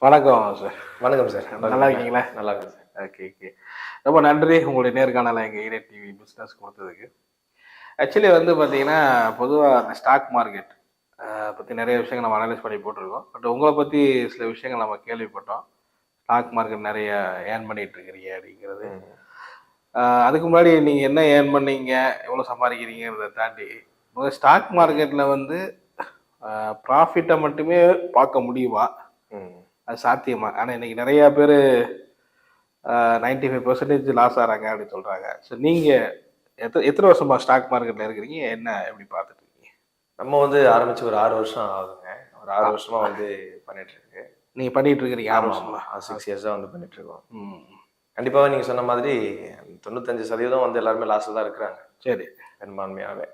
வணக்கம் சார். வணக்கம் சார். நல்லா இருக்கீங்களா? நல்லா இருக்கு சார். Okay, okay. ரொம்ப நன்றி உங்களுடைய நேர்காணல எங்க ஈரேட் டிவி பிசினஸ் குடுத்ததுக்கு. ஆக்சுவலி வந்து பார்த்தீங்கன்னா, பொதுவா அந்த ஸ்டாக் மார்க்கெட் பத்தி நெறைய விஷயங்கள் நம்ம அனலைஸ் பண்ணி போட்டுருக்கோம். பட் உங்கள பத்தி சில விஷயங்கள் நம்ம கேள்விப்பட்டோம். ஸ்டாக் மார்க்கெட் நெறைய ஏர்ன் பண்ணிட்டு இருக்கிறீங்க அப்படிங்கிறது. ம். அதுக்கு முன்னாடி நீங்க என்ன ஏர்ன் பண்ணீங்க? எவ்வளோ சம்பாதிக்கிறீங்கன்றத தாண்டி, முதல்ல ஸ்டாக் மார்க்கெட்ல வந்து ப்ராஃபிட்ட மட்டுமே பார்க்க முடியுமா? ம். அது சாத்தியமா? ஆனா இன்னைக்கு நெறைய பேரு 95% லாஸ் ஆறாங்க அப்படின்னு சொல்றாங்க. ஸோ நீங்க எத்தன வருஷமா ஸ்டாக் மார்க்கெட்ல இருக்கிறீங்க? என்ன எப்படி பார்த்துட்டு இருக்கீங்க? நம்ம வந்து ஆரம்பிச்சு ஒரு 6 வருஷம் ஆகுதுங்க. ஒரு 6 ஆ, வருஷமா வந்து பண்ணிட்டு இருக்கு. நீங்க பண்ணிட்டு இருக்கிறீங்க 6 ஆமா, ஆமா. வருஷமா? 6 இயர்ஸா வந்து பண்ணிட்டு இருக்கோம். ம். கண்டிப்பாவே நீங்க சொன்ன மாதிரி 95% வந்து எல்லாருமே லாஸ்ல தான் இருக்கிறாங்க. சரி. பெரும்பான்மையாவே.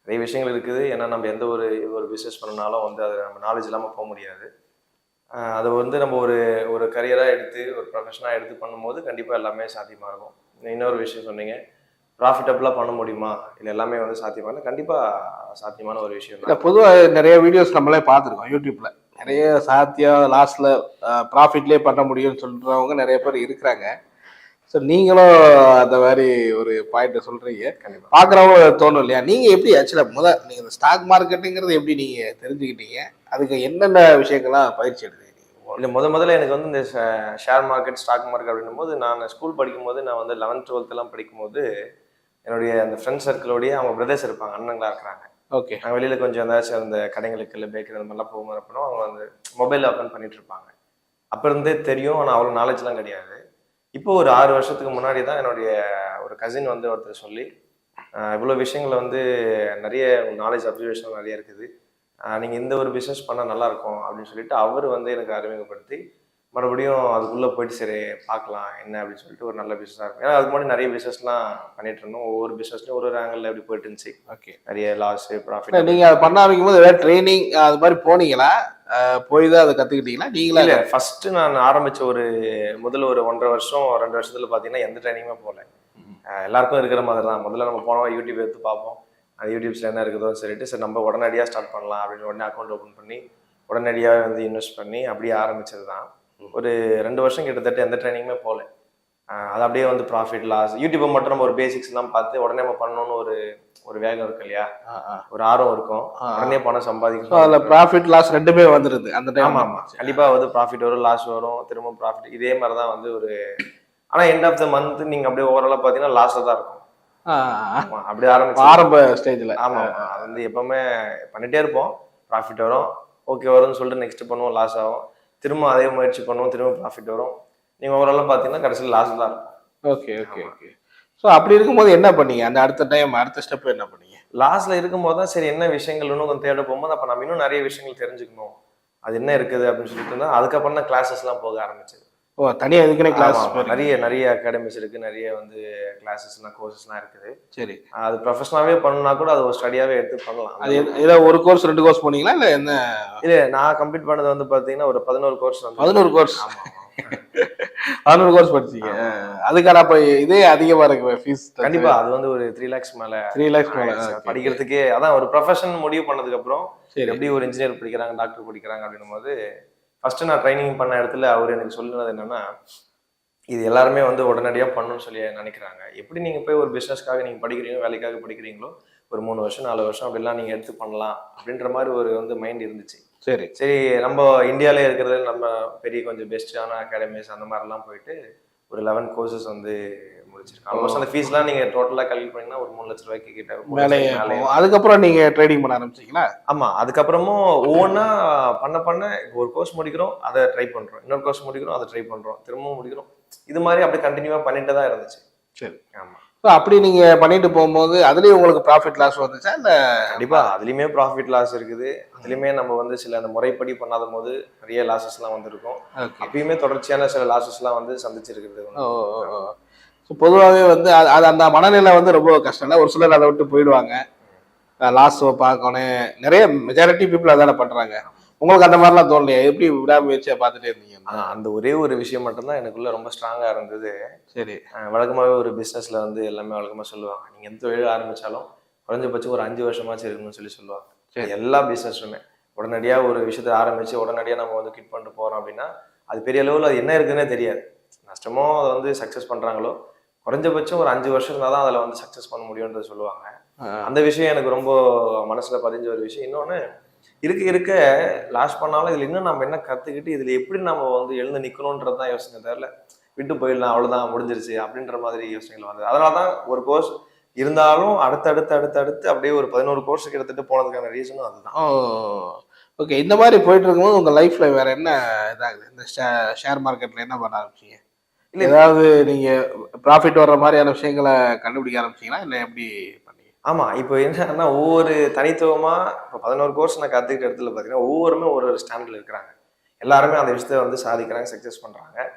நிறைய விஷயங்கள் இருக்குது. ஏன்னா நம்ம எந்த ஒரு ஒரு பிசினஸ் பண்ணனாலும் வந்து அது நம்ம நாலேட்ஜ் இல்லாம போ முடியாது. அத வந்து நம்ம ஒரு ஒரு கரியரா எடுத்து, ஒரு ப்ரொஃபஷனா எடுத்து பண்ணும்போது கண்டிப்பா எல்லாமே சாத்தியமா இருக்கும். இன்னொரு விஷயம் சொன்னீங்க. ப்ராஃபிட்டபிளா பண்ண முடியுமா? இல்ல எல்லாமே வந்து சாத்தியமானா, கண்டிப்பா சாத்தியமான ஒரு விஷயம் இல்ல தான். பொதுவா நெறைய வீடியோஸ் நம்மளே பார்த்துருக்கோம் YouTubeல. நெறைய சாத்தியம் லாஸ்ட்ல ப்ராஃபிட்லயே பண்ண முடியும்னு சொல்றவங்க நெறைய பேர் இருக்கிறாங்க. ஸோ நீங்களும் அந்த மாரி ஒரு பாயிண்ட்ட சொல்றீங்க. கண்டிப்பா. பார்க்குறவங்க தோணும் இல்லையா? நீங்க எப்படி ஆக்சுவலா நீங்க இந்த ஸ்டாக் மார்க்கெட்டுங்கிறது எப்படி நீங்க தெரிஞ்சுக்கிட்டீங்க? அதுக்கு என்னென்ன விஷயங்கள்லாம் பயிற்சி எடுத்தீங்க? இல்ல முதல்ல எனக்கு வந்து இந்த ஷேர் மார்க்கெட், ஸ்டாக் மார்க்கெட் அப்படின்னும்போது, நான் ஸ்கூல் படிக்கும்போது நான் வந்து 11த், 12த்லாம் படிக்கும்போது, என்னுடைய அந்த ஃப்ரெண்ட் சர்க்கிளோடயே அவங்க பிரதர்ஸ் இருப்பாங்க. அண்ணங்களா இருக்கிறாங்க. ஓகே. நான் வெளியில கொஞ்சம் ஏதாச்சும் அந்த கடைங்களுக்கு, இல்ல பேக்கரி அந்த மாதிரிலாம் போகும்போது என்ன பண்ணுவோம், அவங்க வந்து மொபைல் ஓப்பன் பண்ணிட்டு இருப்பாங்க. அப்ப இருந்தே தெரியும். ஆனா அவ்வளோ நாலேட்ஜ்லாம் கிடையாது. இப்போ ஒரு 6 வருஷத்துக்கு முன்னாடி தான் என்னுடைய ஒரு கசின் வந்து ஒருத்தர் சொல்லி, இவ்வளோ விஷயங்கள வந்து நெறைய நாலேட்ஜ் அப்சர்வேஷன் நெறைய இருக்குது. நீங்க இந்த ஒரு பிசினஸ் பண்ணா நல்லாருக்கும் அப்படின்னு சொல்லிட்டு, அவரு வந்து எனக்கு அறிமுகப்படுத்தி, மறுபடியும் அதுக்குள்ள போயிட்டு சரி பார்க்கலாம் என்ன அப்படின்னு சொல்லிட்டு ஒரு நல்ல பிசினஸா இருக்கும். ஏன்னா அதுக்கு முன்னாடி நெறைய பிசினஸ்லாம் பண்ணிட்டு இருந்தோம். ஒவ்வொரு பிசினஸ்லயும் ஒரு ஒரு ஆங்கிள்ல எப்படி போயிட்டு இருந்துச்சு. ஓகே. நெறைய லாஸ், இல்ல ப்ராஃபிட் நீங்க அப்படின்னு அத பண்ண ஆரம்பிக்கும்போது ஏதாவது ட்ரெய்னிங் அது மாரி போனீங்களா? போய் தான் அத கத்துக்கிட்டீங்களா? நீங்களா இல்ல ஃபர்ஸ்ட் நான் ஆரம்பிச்ச ஒரு முதல்ல ஒரு 1 1/2 வருஷம், 2 வருஷத்துல பார்த்தீங்கன்னா, எந்த ட்ரெய்னிங்குமே போல. ம். எல்லாருக்கும் இருக்கிற மாதிரி தான். முதல்ல நம்ம போனோம் யூடியூப் எடுத்து பார்ப்போம். அது யூடியூப்ஸ்ல என்ன இருக்குதோ சொல்லிட்டு, சரி நம்ம உடனடியா ஸ்டார்ட் பண்ணலாம் அப்படின்னு உடனே அக்கவுண்ட் ஓப்பன் பண்ணி, உடனடியா வந்து இன்வெஸ்ட் பண்ணி அப்படியே ஆரம்பிச்சது தான். ம். ஒரு 2 வருஷம் கிட்டத்தட்ட எந்த ட்ரெய்னிங்குமே போல. அது அப்படியே வந்து ப்ராஃபிட், லாஸ் யூடியூப்ப மட்டும் நம்ம ஒரு பேசிக்ஸ்லாம் பார்த்து உடனே நம்ம பண்ணணும்னு ஒரு ஒரு வேகம் இருக்கு இல்லையா? ஆ, ஆ. ஒரு ஆர்வம் இருக்கும். ஆ, ஆ. உடனே பணம் ஸோ அதுல சம்பாதிக்கணும். ப்ராஃபிட், லாஸ் 2மே வந்துருது. அந்த டைம் ஆமாமா. வந்துருச்சு. கண்டிப்பா வந்து ப்ராஃபிட் வரும், லாஸ் வரும். திரும்ப ப்ராஃபிட் இதே மாரி தான் வந்து ஒரு ஆனா எண்ட் ஆஃப் த மந்த் நீங்க அப்படியே ஓவராலா பார்த்தீங்கன்னா, லாஸ்ல தான் இருக்கும். ஆ, ஆ. ஆமா. அப்படியே ஆரம்பிச்சு ஆரம்ப ஸ்டேஜ்ல. ஆமாமா. அது வந்து எப்பவுமே பண்ணிட்டே இருப்போம். ப்ராஃபிட் வரும். ஓகே வரும்னு சொல்லிட்டு நெக்ஸ்ட் பண்ணுவோம், லாஸ் ஆகும். திரும்ப அதே முயற்சி பண்ணுவோம், திரும்ப ப்ராஃபிட் வரும். நீங்க ஓவராலா பார்த்தீங்கன்னா, கடைசில லாஸ்ல தான் இருக்கும். ஓகே, ஓகே, ஆமா. ஓகே. ஸோ அப்படி இருக்கும்போது என்ன பண்ணீங்க? அந்த அடுத்த டைம் அடுத்த ஸ்டெப் என்ன பண்ணீங்க? லாஸ்ட்ல இருக்கும்போது தான் சரி என்ன விஷயங்கள் இன்னும் கொஞ்சம் தேட போகும்போது, அப்ப நம்ம இன்னும் நெறைய விஷயங்கள் தெரிஞ்சுக்கணும். அது என்ன இருக்குது அப்படின்னு சொல்லிட்டு தான் அதுக்கப்புறம் தான் கிளாஸஸ்லாம் போக ஆரம்பிச்சது. ஓ! தனியா இதுக்குன்னே கிளாஸ் ஆமாமா. போயிருக்கீங்க. நெறைய அகாடமிஸ் இருக்கு. நெறைய வந்து கிளாஸஸ்லாம், கோர்சஸ்லாம் இருக்குது. சரி. அது ப்ரொஃபஷனலாவே பண்ணணும்னா கூட அது ஒரு ஸ்டடியாவே எடுத்து பண்ணலாம். அந்த அது அளவுக்கு ஏதோ 1 கோர்ஸ் 2 கோர்ஸ் போனீங்களா? இல்ல என்ன? இல்ல நான் கம்ப்ளீட் பண்ணது வந்து பார்த்தீங்கன்னா, ஒரு 11 கோர்ஸ் வந்து 11 கோர்ஸ். ஆமாமா. 11 கோர்ஸ் படிச்சீங்க. ஆமா. அதுக்கான அப்ப இதே அதிகமா இருக்குமே ஃபீஸ் ஸ்ட்ரக்சர். கண்டிப்பா. அது வந்து ஒரு 3 லேக்ஸ் மேல 3 லேக்ஸ் மேல. ஆயிடுச்சு. Okay, okay. படிக்கிறதுக்கே அதான் ஒரு ப்ரொஃபஷன் முடிவு பண்ணதுக்கப்புறம், சரி. எப்படி ஒரு இன்ஜினியர் படிக்கிறாங்க, டாக்டர் படிக்கிறாங்க அப்படின்னும்போது, ஃபர்ஸ்ட்டு நான் ட்ரெய்னிங் பண்ண இடத்துல அவரு எனக்கு சொல்லுனது என்னன்னா, இது எல்லாருமே வந்து உடனடியா பண்ணணும்னு சொல்லி நெனைக்கிறாங்க. எப்படி நீங்க போய் ஒரு பிசினஸ்க்காக நீங்க படிக்கிறீங்களோ, வேலைக்காக படிக்கிறீங்களோ, ஒரு 3 வருஷம், 4 வருஷம் அப்படிலாம் நீங்க எடுத்து பண்ணலாம். அப்படின்ற மாரி ஒரு வந்து மைண்ட் இருந்துச்சு. சரி. சரி நம்ம இந்தியாலயே இருக்கிறது நம்ம பெரிய கொஞ்சம் பெஸ்ட்டான அகாடமிஸ் அந்த மாரிலாம் போயிட்டு, ஒரு 11 கோர்சஸ் வந்து முடிச்சிருக்கேன். ஓ! ஆல்மோஸ்ட் அந்த ஃபீஸ்லாம் நீங்க டோட்டலா கால்குலேட் பண்ணீங்கன்னா ஒரு 3,00,000 கிட்ட 3,00,000 மேலயே மேலயே போகும். அதுக்கப்புறம் நீங்க ட்ரேடிங் பண்ண ஆரம்பிச்சீங்களா? ஆமா. அதுக்கப்புறமும் ஒவ்வொன்னா பண்ண ஒரு கோர்ஸ் முடிக்கிறோம், அத ட்ரை பண்றோம். இன்னொரு கோர்ஸ் முடிக்கிறோம், அத ட்ரை பண்றோம். திரும்பவும் முடிக்கிறோம். இது மாரி அப்படியே கன்டினியூவா பண்ணிட்டே தான் இருந்துச்சு. சரி. ஆமா. ஸோ அப்படி நீங்க பண்ணிட்டு போம்போது, அதுலயும் உங்களுக்கு ப்ராஃபிட் லாஸ் வந்துச்சா? இல்ல கண்டிப்பா. அதுலயுமே ப்ராஃபிட் லாஸ் இருக்குது. அதுலயுமே நம்ம வந்து சில அந்த முறைப்படி பண்ணாதபோது நெறைய லாஸஸ்லாம் வந்திருக்கும். ஓகே. அப்பயுமே தொடர்ச்சியான சில லாஸஸ்லாம் வந்து சந்திச்சிருக்கிறது ஓ! உண்டு. ஓ! ஓ! ஸோ பொதுவாவே வந்து அது அது அந்த மனநிலை வந்து ரொம்ப கஷ்டம் இல்ல? ஒரு சிலர் அத விட்டு போயிடுவாங்க. லாஸ் பார்க்கணும். நெறைய மெஜாரிட்டி பீப்பிள் அதானே பண்றாங்க. உங்களுக்கு அந்த மாரிலாம் தோணலையா? எப்படி விடாமுயற்சியா பார்த்துட்டே இருந்தீங்க? அந்த ஒரே ஒரு விஷயம் மட்டும் தான் எனக்குள்ள ரொம்ப ஸ்ட்ராங்கா இருந்தது. சரி, வழக்கமாவே ஒரு பிசினஸ்ல வந்து எல்லாமே வழக்கமா சொல்லுவாங்க. நீங்க எந்த தொழில் ஆரம்பிச்சாலும் குறைஞ்சபட்சம் ஒரு 5 வருஷமாச்சும் இருக்கணும்னு சொல்லி சொல்லுவாங்க. சரி. எல்லா பிசினஸுமே. உடனடியா ஒரு விஷயத்த ஆரம்பிச்சு, உடனடியா நம்ம வந்து குயிட் பண்ணிட்டு போறோம் அப்படின்னா, அது பெரிய அளவில் அது என்ன இருக்குன்னே தெரியாது. நஷ்டமோ அதை வந்து சக்ஸஸ் பண்ணுறாங்களோ, குறைஞ்சபட்சம் ஒரு 5 வருஷம் இருந்தால் தான் அதில் வந்து சக்ஸஸ் பண்ண முடியும்ன்றது சொல்லுவாங்க. அந்த விஷயம் எனக்கு ரொம்ப மனசில் பதிஞ்ச ஒரு விஷயம். இன்னொன்று, இருக்க இருக்க லாஸ் பண்ணாலும் இதில் இன்னும் நம்ம என்ன கற்றுக்கிட்டு இதில் எப்படி நம்ம வந்து எழுந்து நிற்கணுன்றது தான் யோசனை தவிர, விட்டு போயிடலாம் அவ்வளோதான் முடிஞ்சிருச்சு அப்படின்ற மாதிரி யோசனைகள் வந்தது. அதனால தான் ஒரு கோர்ஸ் இருந்தாலும் அடுத்தடுத்து அப்படியே ஒரு 11 கோர்ஸுக்கு எடுத்துகிட்டு போனதுக்கான ரீசனும் அதுதான். ஓ, ஓகே. இந்த மாதிரி போயிட்டு இருக்கும்போது உங்க லைஃப்ல வேற என்ன இதாகுது? இந்த ஷேர் மார்க்கெட்ல என்ன பண்ண ஆரம்பிச்சீங்க? இல்ல ஏதாவது நீங்க ப்ராஃபிட் வர்ற மாதிரியான விஷயங்களை கண்டுபிடிக்க ஆரம்பிச்சீங்களா, இல்ல எப்படி பண்ணீங்க? ஆமா. இப்போ என்னன்னா ஒவ்வொரு தனித்துவமா இப்போ 11 கோர்ஸ் நான் கத்துக்கிட்ட இடத்துல பார்த்தீங்கன்னா, ஒவ்வொருமே ஒரு ஒரு ஸ்டாண்டர்ட்ல இருக்கிறாங்க. எல்லாருமே அந்த விஷயத்த வந்து சாதிக்கிறாங்க, சக்சஸ் பண்றாங்க.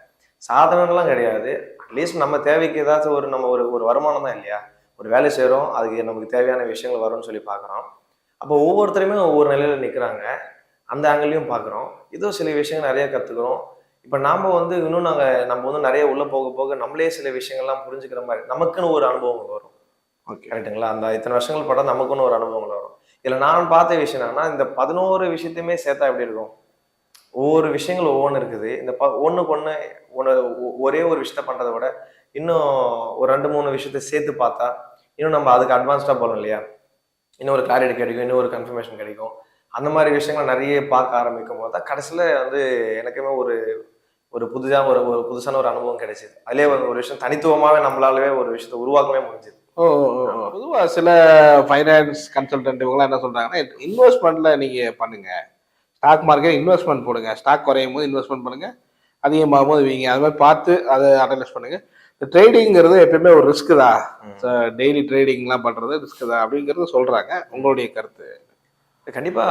சாதனைலாம் கிடையாது. அட்லீஸ்ட் நம்ம தேவைக்கு ஏதாச்சும் ஒரு நம்ம ஒரு ஒரு வருமானம் தான் இல்லையா? ஒரு வேலை செய்றோம். அதுக்கு நமக்கு தேவையான விஷயங்கள் வரும்னு சொல்லி பார்க்குறோம். அப்போ ஒவ்வொருத்தருமே ஒவ்வொரு நிலையில நிக்கிறாங்க. அந்த ஆங்கிள்லயும் பார்க்குறோம். ஏதோ சில விஷயங்கள் நிறைய கத்துக்கிறோம். இப்ப நாம வந்து இன்னும் நம்ம வந்து நிறைய உள்ள போக போக நம்மளே சில விஷயங்கள்லாம் புரிஞ்சுக்கிற மாதிரி நமக்குன்னு ஒரு அனுபவம் வரும். ஓகே. கரெக்ட்டுங்களா? அந்த இத்தனை வருஷங்கள் படம் நமக்குன்னு ஒரு அனுபவங்கள் வரும். இதுல நான் பார்த்த விஷயம் என்னன்னா, இந்த 11 விஷயத்தையுமே சேர்த்தா எப்படி இருக்கும்? ஒவ்வொரு விஷயங்கள் ஒவ்வொன்று இருக்குது. இந்த ஒண்ணுக்கு ஒண்ணு ஒரே ஒரு விஷயத்த பண்றதை விட, இன்னும் ஒரு 2, 3 விஷயத்த சேர்த்து பார்த்தா, இன்னும் நம்ம அதுக்கு அட்வான்ஸ்டா போகலாம் இல்லையா? இன்னும் ஒரு கிளாரிட்டி கிடைக்கும், இன்னும் ஒரு கன்ஃபர்மேஷன் கிடைக்கும். அந்த மாதிரி விஷயங்கள் நிறைய பார்க்க ஆரம்பிக்கும் போது தான் கடைசியில வந்து எனக்குமே ஒரு ஒரு புதிதா ஒரு ஒரு புதுசான ஒரு அனுபவம் கிடைச்சது. அதிலேயே ஒரு விஷயம் தனித்துவமாவே நம்மளாலவே ஒரு விஷயத்த உருவாக்கவே முடிஞ்சது. ஓ, பொதுவா சில ஃபைனான்ஸ் கன்சல்டன்ட் இவங்கலாம் என்ன சொல்றாங்கன்னா, இன்வெஸ்ட்மெண்ட்ல நீங்க பண்ணுங்க. ஸ்டாக் மார்க்கெட் இன்வெஸ்ட்மெண்ட் போடுங்க. ஸ்டாக் குறையும் போது இன்வெஸ்ட்மெண்ட் பண்ணுங்க. அதிகமாகும் போது வீங்க. அது மாதிரி பார்த்து அதை அனலைஸ் பண்ணுங்க. இந்த ட்ரேடிங்கிறது எப்பயுமே ஒரு ரிஸ்க் தான். டெய்லி ட்ரேடிங்லாம் பண்றது ரிஸ்க் தான் அப்படிங்கிறது சொல்றாங்க. உங்களுடைய கருத்து? கண்டிப்பா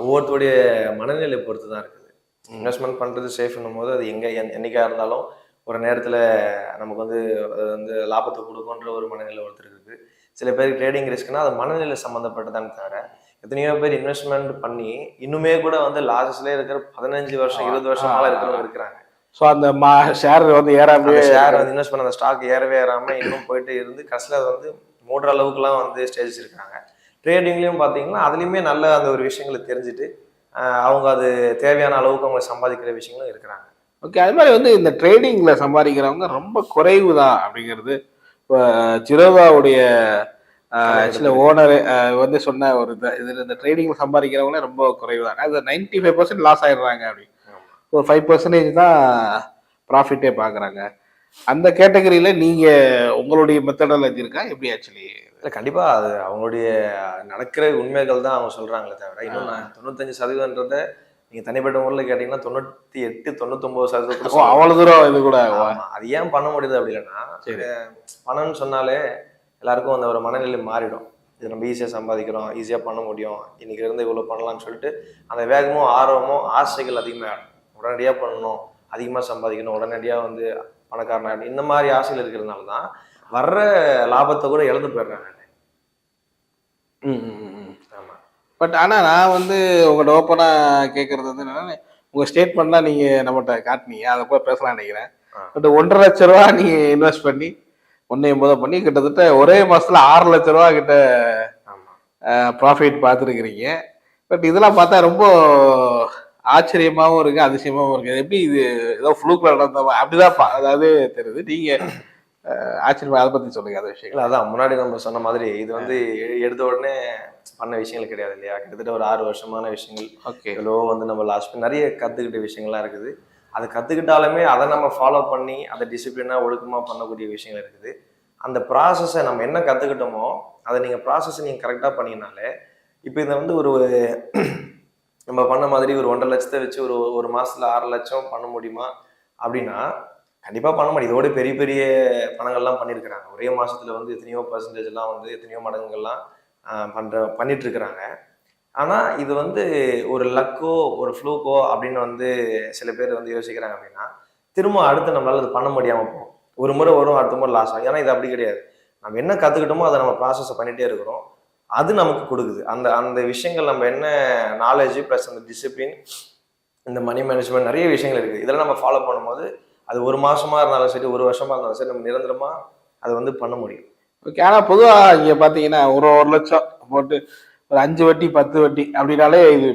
ஒவ்வொருத்தருடைய மனநிலை பொறுத்து தான் இருக்குது. இன்வெஸ்ட்மெண்ட் பண்றது சேஃப்னும் போது அது எங்க என்னைக்கா இருந்தாலும் ஒரு நேரத்துல நமக்கு வந்து அது வந்து லாபத்தை கொடுக்குன்ற ஒரு மனநிலை ஒருத்தருக்கு இருக்கு. சில பேருக்கு ட்ரேடிங் ரிஸ்க்னா அது மனநிலை சம்மந்தப்பட்டதான்னு தவிர, எத்தனையோ பேர் இன்வெஸ்ட்மெண்ட் பண்ணி இன்னுமே கூட வந்து லாஸ்லயே இருக்கிற 15 வருஷம் 20 வருஷமால இருக்கிறவங்க இருக்கிறாங்க. ஸோ அந்த ஷேர் வந்து ஏறாமே ஷேர் வந்து இன்வெஸ்ட் பண்ண அந்த ஸ்டாக் ஏறவே ஏறாம இன்னும் போயிட்டு இருந்து கடைசியில் அது வந்து மூடுற அளவுக்குலாம் வந்து ஸ்டேஜஸ் இருக்காங்க. ட்ரேடிங்லயும் பார்த்தீங்கன்னா அதுலயுமே நல்ல அந்த ஒரு விஷயங்களை தெரிஞ்சுட்டு அவங்க அது தேவையான அளவுக்கு அவங்க சம்பாதிக்கிற விஷயங்களும் இருக்கிறாங்க. ஓகே. அது மாதிரி வந்து இந்த ட்ரேடிங்ல சம்பாதிக்கிறவங்க ரொம்ப குறைவு தான் அப்படிங்கிறது இப்போ ஜிரோதாவுடைய ஆக்சுவலி ஓனர் வந்து சொன்ன ஒரு இதில் இந்த ட்ரேடிங்ல சம்பாதிக்கிறவங்களே ரொம்ப குறைவு தான். அது 95% லாஸ் ஆயிடுறாங்க அப்படி. ஒரு 5% தான் ப்ராஃபிட்டே பார்க்குறாங்க. அந்த கேட்டகரியில நீங்க உங்களுடைய மெத்தடாலஜி இருக்கா எப்படி ஆக்சுவலி? இல்லை கண்டிப்பா அது அவங்களுடைய நடக்கிற உண்மைகள் தான் அவங்க சொல்றாங்களே தவிர இன்னும் நான் 95%ன்றத நீங்க தனிப்பட்ட முறையில் கேட்டீங்கன்னா 98 99% அவ்வளவு தூரம் இது கூட. அது ஏன் பண்ண முடியுது அப்படி இல்லைன்னா பணம்னு சொன்னாலே எல்லாருக்கும் அந்த ஒரு மனநிலை மாறிடும். இது நம்ம ஈஸியாக சம்பாதிக்கிறோம், ஈஸியாக பண்ண முடியும், இன்னைக்கு இருந்து இவ்வளோ பண்ணலாம்னு சொல்லிட்டு அந்த வேகமும் ஆர்வமும் ஆசைகள் அதிகமாக உடனடியாக பண்ணணும், அதிகமாக சம்பாதிக்கணும், உடனடியாக வந்து பணக்காரனாக இந்த மாதிரி ஆசைகள் இருக்கிறதுனால தான் வர்ற லாபத்தை கூட இழந்து போயிடுறாங்க. ஆமா. பட் ஆனா நான் வந்து உங்கள்கிட்ட ஓப்பனா கேட்கறது வந்து என்னன்னா, உங்க ஸ்டேட்மெண்ட்லாம் நீங்க நம்மகிட்ட காட்டினீங்க, அதை கூட பேசலாம் நினைக்கிறேன். பட் 1.5 லட்ச ரூபா நீங்க இன்வெஸ்ட் பண்ணி 1.80 பண்ணி கிட்டத்தட்ட ஒரே மாசத்துல 6 லட்ச ரூபா கிட்ட ப்ராஃபிட் பார்த்துருக்கிறீங்க. பட் இதெல்லாம் பார்த்தா ரொம்ப ஆச்சரியமாவும் இருக்கு, அதிசயமாவும் இருக்கு. எப்படி இது ஏதோ ஃப்ளூக்ல நடந்த அப்படிதான் அதாவது தெரியுது. நீங்க ஆச்சரியமா அதை பத்தி சொல்லுங்க அந்த விஷயங்கள். அதான் முன்னாடி நம்ம சொன்ன மாதிரி இது வந்து எடுத்த உடனே பண்ண விஷயங்கள் கிடையாது இல்லையா? கிட்டத்தட்ட ஒரு 6 வருஷமான விஷயங்கள். ஓகே. எவ்வளோ வந்து நம்ம லாஸ்ட் நிறைய கத்துக்கிட்ட விஷயங்கள்லாம் இருக்குது. அதை கத்துக்கிட்டாலுமே அதை நம்ம ஃபாலோ பண்ணி அதை டிசிப்ளினா ஒழுக்கமா பண்ணக்கூடிய விஷயங்கள் இருக்குது. அந்த ப்ராசஸை நம்ம என்ன கத்துக்கிட்டோமோ அதை நீங்க ப்ராசஸை நீங்க கரெக்டா பண்ணீங்கனாலே இப்போ இதை வந்து ஒரு நம்ம பண்ண மாதிரி ஒரு 1.5 லட்சத்தை வச்சு ஒரு மாசத்துல 6 லட்சம் பண்ண முடியுமா அப்படின்னா கண்டிப்பா பண்ண முடியும். இதோட பெரிய பெரிய பணங்கள்லாம் பண்ணியிருக்கிறாங்க. ஒரே மாசத்துல வந்து எத்தனையோ பர்சன்டேஜ் எல்லாம் வந்து எத்தனையோ மடங்குகள்லாம் பண்ணிட்டு இருக்கிறாங்க. ஆனா இது வந்து ஒரு லக்கோ ஒரு ஃப்ளூக்கோ அப்படின்னு வந்து சில பேர் வந்து யோசிக்கிறாங்க அப்படின்னா திரும்ப அடுத்து நம்மளால அது பண்ண முடியாம போகும். ஒரு முறை வரும், அடுத்த முறை லாஸ் ஆகும். ஏன்னா இது அப்படி கிடையாது. நம்ம என்ன கத்துக்கிட்டோமோ அதை நம்ம ப்ராசஸ் பண்ணிட்டே இருக்கிறோம். அது நமக்கு கொடுக்குது அந்த அந்த விஷயங்கள். நம்ம என்ன நாலேஜ் பிளஸ் அந்த டிசிப்ளின், இந்த மணி மேனேஜ்மெண்ட் நிறைய விஷயங்கள் இருக்குது. இதெல்லாம் நம்ம ஃபாலோ பண்ணும்போது அது ஒரு மாசமா இருந்தாலும் சரி, ஒரு வருஷமா இருந்தாலும் சரி, நம்ம நிரந்தரமா அதை வந்து பண்ண முடியும். ஓகே. ஆனா பொதுவா இங்க பாத்தீங்கன்னா ஒரு 1 லட்சம் போட்டு ஒரு 5 வட்டி 10 வட்டி அப்படின்னாலே இது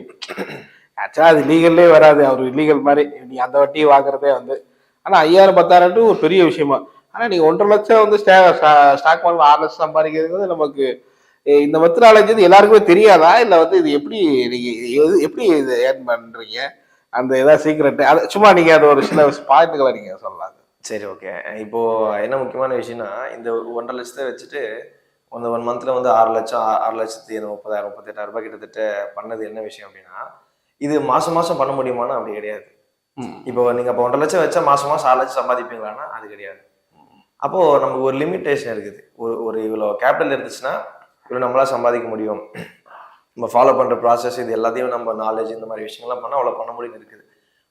ஆக்சுவலா அது லீகல்லே வராது, அவர் இல்லீகல் மாதிரி நீ அந்த வட்டியை வாங்குறதே வந்து. ஆனா 5000 10,000 ஒரு பெரிய விஷயமா. ஆனா நீங்க 1,50,000 வந்து ஸ்டாக் மார்க்கெட் 6 லட்சம் சம்பாதிக்கிறது நமக்கு இந்த மெத்தடாலஜி எல்லாருக்குமே தெரியாதா, இல்ல வந்து இது எப்படி நீங்க எப்படி இது ஏர்ன் பண்றீங்க, அந்த ஏதாவது சீக்ரெட் அது சும்மா நீங்க அது ஒரு சில பாயிண்ட்களை நீங்க சொல்லலாம். சரி, ஓகே. இப்போ என்ன முக்கியமான விஷயம்னா, இந்த 1,50,000 வச்சுட்டு அந்த 1 மந்த்ல வந்து 6 லட்சம் 6,30,000 38,000 கிட்டத்தட்ட பண்ணது என்ன விஷயம் அப்படின்னா, இது மாசம் மாசம் பண்ண முடியுமானா அப்படி கிடையாது. இப்போ நீங்க அப்போ 1,50,000 வச்சா மாசம் மாசம் 6 லட்சம் சம்பாதிப்பீங்களான்னா அது கிடையாது. அப்போ நமக்கு ஒரு லிமிட்டேஷன் இருக்குது. ஒரு ஒரு இவ்வளோ கேபிட்டல் இருந்துச்சுன்னா இவ்வளோ நம்மளால சம்பாதிக்க முடியும். நம்ம ஃபாலோ பண்ற ப்ராசஸ் இது எல்லாத்தையும் நம்ம நாலேஜ் இந்த மாதிரி விஷயங்கள்லாம் பண்ணா அவ்வளோ பண்ண முடியும்னு இருக்குது.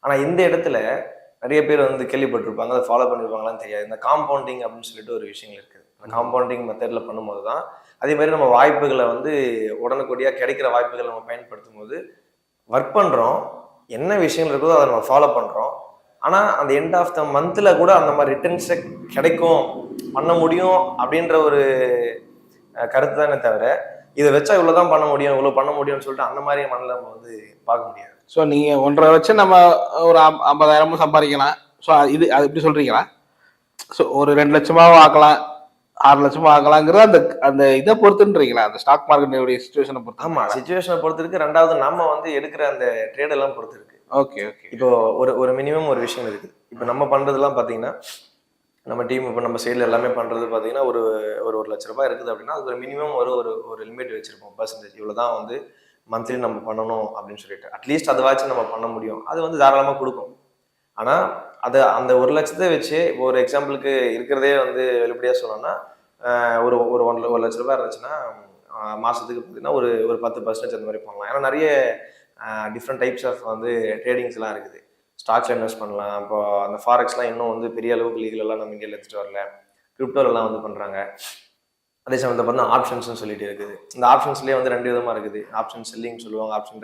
ஆனா இந்த இடத்துல நிறைய பேர் வந்து கேள்விப்பட்டிருப்பாங்க, அதை ஃபாலோ பண்ணிருப்பாங்களான்னு தெரியாது. இந்த காம்பவுண்டிங் அப்படின்னு சொல்லிட்டு ஒரு விஷயங்கள் இருக்குது. அந்த காம்பவுண்டிங் மெத்தட்ல பண்ணும்போது தான் அதே மாதிரி நம்ம வாய்ப்புகளை வந்து உடனுக்குடியாக கிடைக்கிற வாய்ப்புகளை நம்ம பயன்படுத்தும் போது ஒர்க் பண்றோம், என்ன விஷயங்கள் இருக்குதோ அதை நம்ம ஃபாலோ பண்றோம். ஆனா அந்த எண்ட் ஆஃப் த மந்த்ல கூட அந்த மாதிரி ரிட்டர்ன்ஸ் கிடைக்கும், பண்ண முடியும் அப்படின்ற ஒரு கருத்து தானே தவிர, இதை வச்சா இவ்வளவுதான் பண்ண முடியும், இவ்வளவு பண்ண முடியும்னு சொல்லிட்டு அந்த மாதிரி மனநிலை நம்ம வந்து பார்க்க முடியாது. ஸோ நீங்க 1,50,000 வச்சு நம்ம ஒரு 50,000 சம்பாதிக்கலாம். ஸோ இது அது இப்படி சொல்றீங்களா? ஸோ ஒரு 2 லட்சமாவும் ஆக்கலாம், 6 லட்சமும் ஆகலாங்கிறது அந்த அந்த இதை பொறுத்துன்றீங்களா, அந்த ஸ்டாக் மார்க்கெட்டுடைய சுச்சுவேஷனை பொறுத்து? ஆமா, சுச்சுவேஷனை பொறுத்து இருக்கு. ரெண்டாவது நம்ம வந்து எடுக்கிற அந்த ட்ரேட் எல்லாம் பொறுத்து இருக்கு. Okay okay. இப்போ ஒரு ஒரு மினிமம் ஒரு விஷயம் இருக்கு. இப்போ நம்ம பண்றதெல்லாம் பாத்தீங்கன்னா, நம்ம டீம் இப்போ நம்ம சைடில் எல்லாமே பண்றது பாத்தீங்கன்னா ஒரு ஒரு 1,00,000 இருக்குது அப்படின்னா அது ஒரு மினிமம் ஒரு ஒரு ஒரு லிமிட் வச்சிருப்போம், பர்சன்டேஜ் இவ்வளவுதான் வந்து மந்த்லி நம்ம பண்ணணும் அப்படின்னு சொல்லிட்டு. அட்லீஸ்ட் அதுவாச்சும் நம்ம பண்ண முடியும், அது வந்து தாராளமா கொடுக்கும். ஆனா அதை அந்த 1,00,000 வச்சு இப்போ ஒரு எக்ஸாம்பிளுக்கு இருக்கிறதே வந்து வெளிப்படையா சொல்லணும்னா ஒரு ஒரு 1,00,000 இருந்துச்சுன்னா மாசத்துக்கு பார்த்தீங்கன்னா ஒரு ஒரு 10% அந்த மாதிரி பண்ணலாம். ஏன்னா நிறைய டிஃப்ரெண்ட் டைப்ஸ் ஆஃப் வந்து ட்ரேடிங்ஸ்லாம் இருக்குது. ஸ்டாக்ஸ்ல இன்வெஸ்ட் பண்ணலாம். இப்போ அந்த ஃபாரெக்ஸ்லாம் இன்னும் வந்து பெரிய அளவுக்கு லீகலெல்லாம் நம்ம இந்தியாவில் எடுத்துகிட்டு வரல. கிரிப்டோலெல்லாம் வந்து பண்ணுறாங்க. அதே சமயத்தில் பார்த்தா ஆப்ஷன்ஸ்னு சொல்லிட்டு இருக்குது. இந்த ஆப்ஷன்ஸ்லேயே வந்து 2 விதமாக இருக்குது. ஆப்ஷன் செல்லிங் சொல்லுவாங்க, ஆப்ஷன்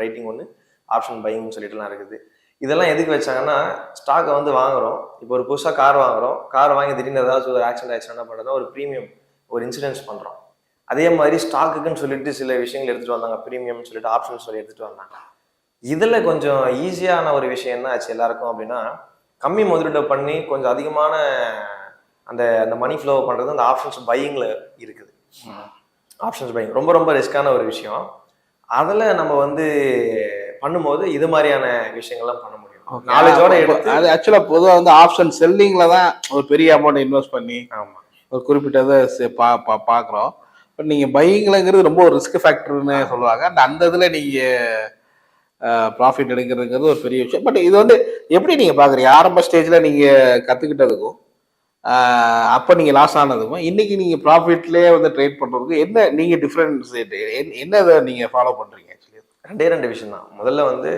ரைட்டிங் ஒன்று, ஆப்ஷன் பையிங்னு சொல்லிட்டுலாம் இருக்குது. இதெல்லாம் எதுக்கு வச்சாங்கன்னா, ஸ்டாக்கை வந்து வாங்குறோம். இப்போ ஒரு புதுசாக கார் வாங்குறோம், கார் வாங்கி திடீர்னு ஏதாச்சும் ஒரு ஆக்சிடென்ட் ஆயிடுச்சுன்னா என்ன பண்ணுறதுனா ஒரு ப்ரீமியம், ஒரு இன்சூரன்ஸ் பண்ணுறோம். அதே மாதிரி ஸ்டாக்குக்குன்னு சொல்லிட்டு சில விஷயங்கள் எடுத்துகிட்டு வந்தாங்க, ப்ரீமியம்னு சொல்லிட்டு ஆப்ஷன் சொல்லி எடுத்துகிட்டு வந்தாங்க. இதில் கொஞ்சம் ஈஸியான ஒரு விஷயம் என்ன ஆச்சு எல்லாருக்கும் அப்படின்னா, கம்மி முதலீடு பண்ணி கொஞ்சம் அதிகமான அந்த அந்த மணி ஃப்ளோ பண்ணுறது அந்த ஆப்ஷன்ஸ் பையிங்கில் இருக்குது. ஆப்ஷன்ஸ் பையிங் ரொம்ப ரொம்ப ரிஸ்கான ஒரு விஷயம். அதில் நம்ம வந்து பண்ணும்போது இது மாதிரியான விஷயங்கள்லாம் பண்ண முடியும். நாலேஜோட எடுத்து அது ஆக்சுவலாக பொதுவாக வந்து ஆப்ஷன் செல்லிங்கில் தான் ஒரு பெரிய அமௌண்ட் இன்வெஸ்ட் பண்ணி ஆமாம் ஒரு குறிப்பிட்டதை பார்க்குறோம். பட் நீங்கள் பையிங்லங்கிறது ரொம்ப ஒரு ரிஸ்க் ஃபேக்டர்னு சொல்லுவாங்க. அந்த இதில் நீங்கள் ப்ராஃபிட் எடுக்கிறதுங்கிறது ஒரு பெரிய விஷயம். பட் இது வந்து எப்படி நீங்கள் பார்க்குறீங்க? ஆரம்ப ஸ்டேஜில் நீங்கள் கற்றுக்கிட்டதுக்கும் அப்போ நீங்கள் லாஸ் ஆனதுக்கும் இன்னைக்கு நீங்கள் ப்ராஃபிட்லேயே வந்து ட்ரேட் பண்ணுறதுக்கும் என்ன நீங்கள் டிஃப்ரென்ஸ் என்ன இதை நீங்கள் ஃபாலோ பண்ணுறீங்க? ஆக்சுவலி 2 விஷயம் தான். முதல்ல வந்து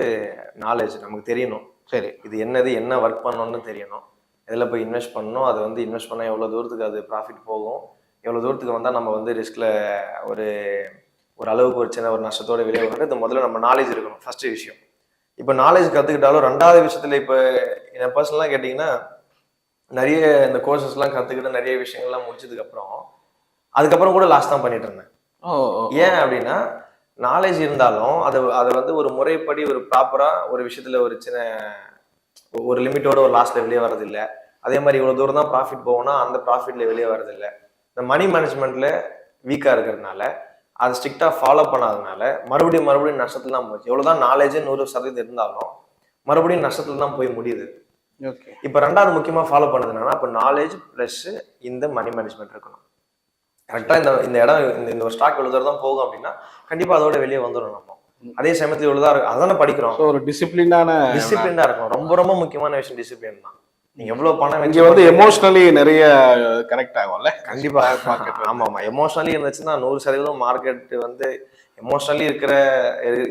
நாலேஜ் நமக்கு தெரியணும். சரி, இது என்னது, என்ன ஒர்க் பண்ணணும்னு தெரியணும். இதில் போய் இன்வெஸ்ட் பண்ணணும். அது வந்து இன்வெஸ்ட் பண்ணால் எவ்வளோ தூரத்துக்கு அது ப்ராஃபிட் போகும், எவ்வளோ தூரத்துக்கு வந்தால் நம்ம வந்து ரிஸ்கில் ஒரு ஒரு அளவுக்கு ஒரு சின்ன ஒரு நஷ்டத்தோட வெளியே வர்றது. இது முதல்ல நம்ம நாலேஜ் இருக்கணும், ஃபர்ஸ்ட் விஷயம். இப்போ நாலேஜ் கற்றுக்கிட்டாலும் 2வது விஷயத்தில் இப்போ என் பர்சனலாக கேட்டிங்கன்னா, நிறைய இந்த கோர்சஸ்லாம் கற்றுக்கிட்டு நிறைய விஷயங்கள்லாம் முடிச்சதுக்கப்புறம் அதுக்கப்புறம் கூட லாஸ் தான் பண்ணிட்டு இருந்தேன். ஏன் அப்படின்னா, நாலேஜ் இருந்தாலும் அதை அதை வந்து ஒரு முறைப்படி ஒரு ப்ராப்பராக ஒரு விஷயத்தில் ஒரு சின்ன ஒரு லிமிட்டோட ஒரு லாஸ்ட்ல வெளியே வர்றதில்லை. அதே மாதிரி இவ்வளோ தூரம் தான் ப்ராஃபிட் போகும்னா அந்த ப்ராஃபிட்ல வெளியே வர்றதில்லை. இந்த மணி மேனேஜ்மெண்ட்ல வீக்காக இருக்கிறதுனால, அதை ஸ்ட்ரிக்டாக ஃபாலோ பண்ணாததுனால மறுபடியும் நஷ்டத்துல தான் போச்சு. எவ்வளோதான் நாலேஜ் 100% இருந்தாலும் மறுபடியும் நஷ்டத்துல தான் போய் முடியுது. ஓகே. இப்போ 2வது முக்கியமாக ஃபாலோ பண்ணது என்னன்னா, இப்போ நாலேஜ் ப்ளஸ் இந்த மணி மேனேஜ்மெண்ட் இருக்கணும். கரெக்டாக இந்த இடம் இந்த ஒரு ஸ்டாக் இவ்வளோ தூரம் தான் போகும் அப்படின்னா கண்டிப்பாக அதோட வெளியே வந்துடும் நம்ம. அதே சமயத்தில் இவ்வளோதான் இருக்கு, அதானே படிக்கிறோம். ஒரு டிசிப்ளினாக இருக்கணும். ரொம்ப ரொம்ப முக்கியமான விஷயம் டிசிப்ளின் தான். நீங்க எவ்வளவு பணம் இங்க வந்து எமோஷனலி நிறைய கனெக்ட் ஆகும்ல. கண்டிப்பா. ஆமா ஆமா, எமோஷனலி இருந்துச்சுன்னா 100% மார்க்கெட் வந்து எமோஷனலி